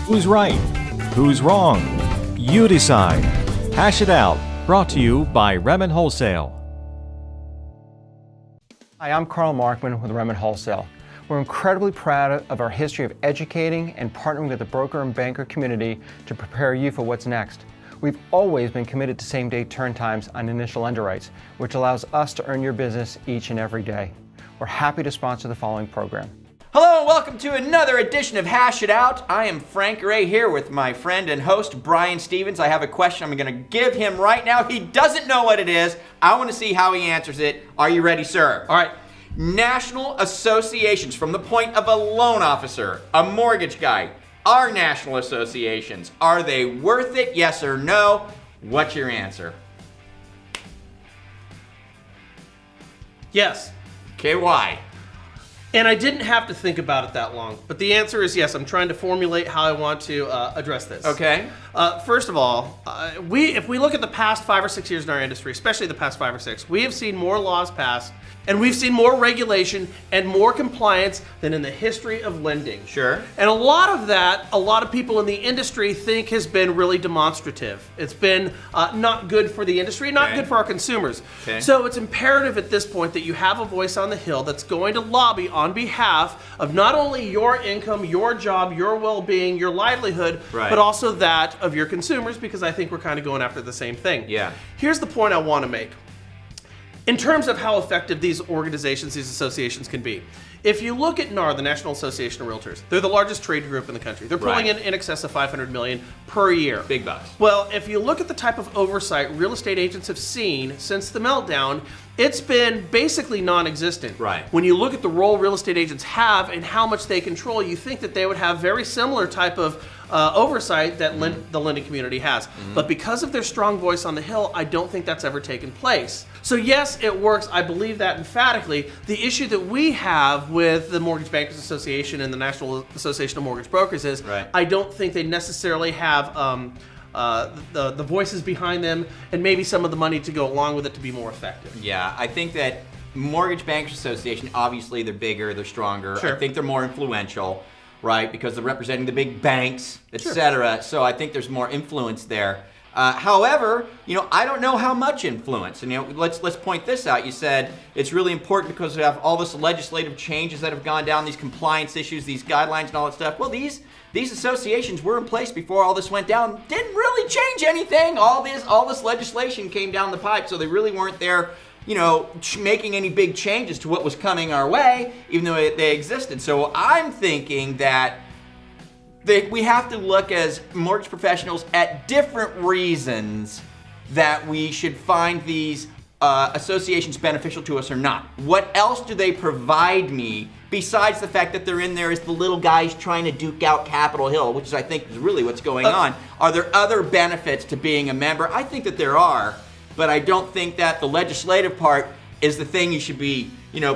Who's right? Who's wrong? You decide. Hash it out. Brought to you by Redmond Wholesale. Hi, I'm Carl Markman with Redmond Wholesale. We're incredibly proud of our history of educating and partnering with the broker and banker community to prepare you for what's next. We've always been committed to same-day turn times on initial underwrites, which allows us to earn your business each and every day. We're happy to sponsor the following program. Hello and welcome to another edition of Hash It Out. I am Frank Ray here with my friend and host Brian Stevens. I have a question I'm going to give him right now. He doesn't know what it is. I want to see how he answers it. Are you ready, sir? All right. National associations, from the point of a loan officer, a mortgage guy, are national associations. Are they worth it? Yes or no? What's your answer? Yes. Okay, why? And I didn't have to think about it that long, but the answer is yes. I'm trying to formulate how I want to address this. Okay. First of all, if we look at the past 5 or 6 years in our industry, especially the past 5 or 6, we have seen more laws passed, and we've seen more regulation and more compliance than in the history of lending. Sure. And a lot of that, a lot of people in the industry think has been really demonstrative. It's been not good for the industry, not good for our consumers. Okay. So it's imperative at this point that you have a voice on the Hill that's going to lobby on behalf of not only your income, your job, your well-being, your livelihood, Right. but also that of your consumers, because I think we're kind of going after the same thing. Yeah. Here's the point I want to make. In terms of how effective these organizations, these associations can be. If you look at NAR, the National Association of Realtors, they're the largest trade group in the country. They're pulling Right. in excess of $500 million per year. Big bucks. Well, if you look at the type of oversight real estate agents have seen since the meltdown, it's been basically non-existent. Right. When you look at the role real estate agents have and how much they control, you think that they would have very similar type of oversight that the lending community has. But because of their strong voice on the Hill, I don't think that's ever taken place. So yes, it works. I believe that emphatically. The issue that we have with the Mortgage Bankers Association and the National Association of Mortgage Brokers is Right. I don't think they necessarily have the voices behind them and maybe some of the money to go along with it to be more effective. Yeah, I think that Mortgage Bankers Association, obviously they're bigger, they're stronger. Sure. I think they're more influential, right? Because they're representing the big banks, Sure. etc. So I think there's more influence there. However, I don't know how much influence. And let's point this out. You said it's really important because we have all this legislative changes that have gone down, these compliance issues, these guidelines, and all that stuff. Well, these associations were in place before all this went down. Didn't really change anything. All this legislation came down the pipe, so they really weren't there, making any big changes to what was coming our way, even though they existed. So I'm thinking that we have to look as mortgage professionals at different reasons that we should find these associations beneficial to us or not. What else do they provide me besides the fact that they're in there as the little guys trying to duke out Capitol Hill, which is, I think, is really what's going on? Are there other benefits to being a member? I think that there are, but I don't think that the legislative part is the thing you should be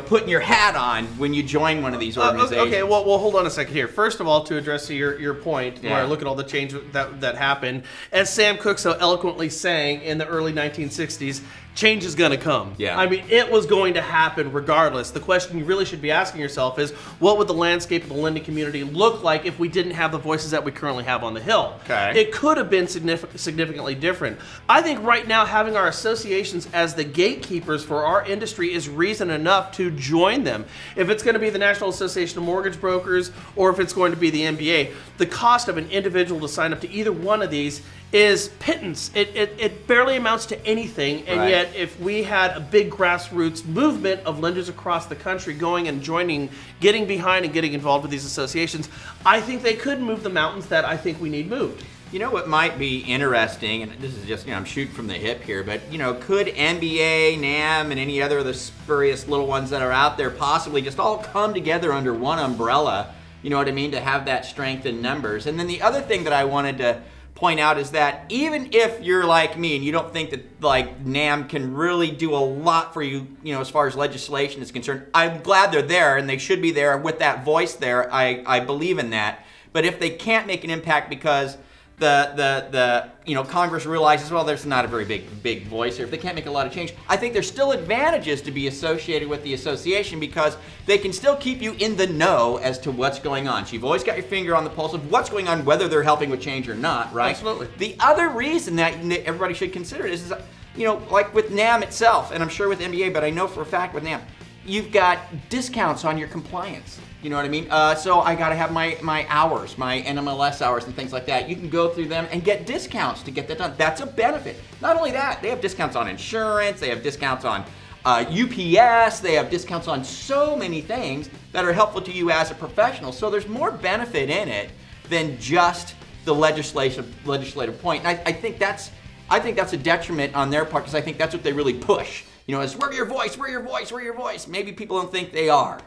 putting your hat on when you join one of these organizations. Okay, well, hold on a second here. First of all, to address your point, where I look at all the change that happened, as Sam Cooke so eloquently sang in the early 1960s, change is going to come. Yeah. I mean, it was going to happen regardless. The question you really should be asking yourself is, what would the landscape of the lending community look like if we didn't have the voices that we currently have on the Hill? Okay. It could have been significantly different. I think right now having our associations as the gatekeepers for our industry is reason enough to join them. If it's going to be the National Association of Mortgage Brokers or if it's going to be the NBA, the cost of an individual to sign up to either one of these is pittance. It barely amounts to anything, and Right. yet if we had a big grassroots movement of lenders across the country going and joining, getting behind and getting involved with these associations, I think they could move the mountains that I think we need moved. You know what might be interesting, and this is just, I'm shooting from the hip here, but, could NBA, NAM, and any other of the spurious little ones that are out there possibly just all come together under one umbrella, you know what I mean, to have that strength in numbers? And then the other thing that I wanted to point out is that even if you're like me and you don't think that NAM can really do a lot for you, as far as legislation is concerned, I'm glad they're there and they should be there with that voice there. I believe in that. But if they can't make an impact because the Congress realizes, well, there's not a very big voice here. If they can't make a lot of change, I think there's still advantages to be associated with the association because they can still keep you in the know as to what's going on. So you've always got your finger on the pulse of what's going on, whether they're helping with change or not, right? Absolutely. The other reason that everybody should consider it is like with NAM itself, and I'm sure with NBA, but I know for a fact with NAM, you've got discounts on your compliance. You know what I mean? So I got to have my hours, my NMLS hours and things like that. You can go through them and get discounts to get that done. That's a benefit. Not only that, they have discounts on insurance, they have discounts on UPS, they have discounts on so many things that are helpful to you as a professional. So there's more benefit in it than just the legislative point. And I think that's a detriment on their part because I think that's what they really push. Is we're your voice, we're your voice, we're your voice. Maybe people don't think they are.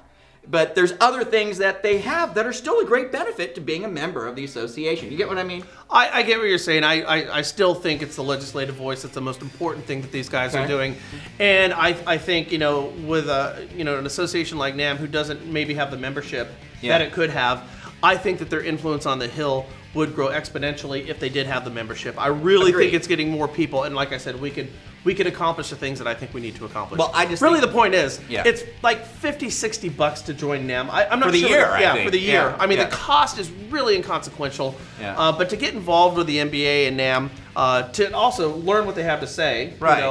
But there's other things that they have that are still a great benefit to being a member of the association. You get what I mean? I get what you're saying. I still think it's the legislative voice that's the most important thing that these guys are doing. And I think, with an association like NAM who doesn't maybe have the membership that it could have, I think that their influence on the Hill would grow exponentially if they did have the membership. I really think it's getting more people. And like I said, we could accomplish the things that I think we need to accomplish. Well, I just really think, the point is, yeah. it's like $50-$60 to join NAM. I'm not for the sure. year, I think. For the year. Yeah. I mean, Yeah. the cost is really inconsequential. Yeah. But to get involved with the NBA and NAM, to also learn what they have to say, Right.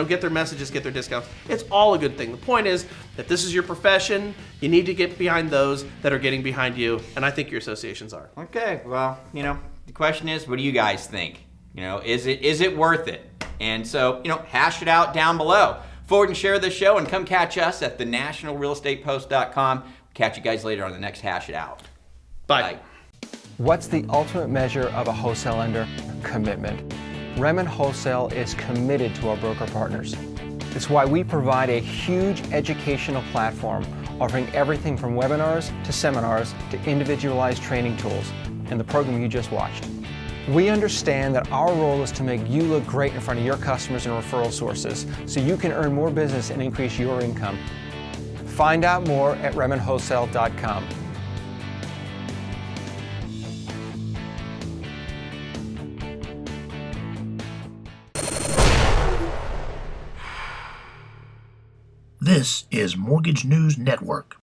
get their messages, get their discounts. It's all a good thing. The point is that this is your profession. You need to get behind those that are getting behind you, and I think your associations are. Okay, well, the question is, what do you guys think? Is it worth it? And so, hash it out down below. Forward and share this show and come catch us at thenationalrealestatepost.com. Catch you guys later on the next Hash It Out. Bye. What's the ultimate measure of a wholesale lender? Commitment. Remen Wholesale is committed to our broker partners. It's why we provide a huge educational platform offering everything from webinars to seminars to individualized training tools and the program you just watched. We understand that our role is to make you look great in front of your customers and referral sources so you can earn more business and increase your income. Find out more at RemenWholesale.com. This is Mortgage News Network.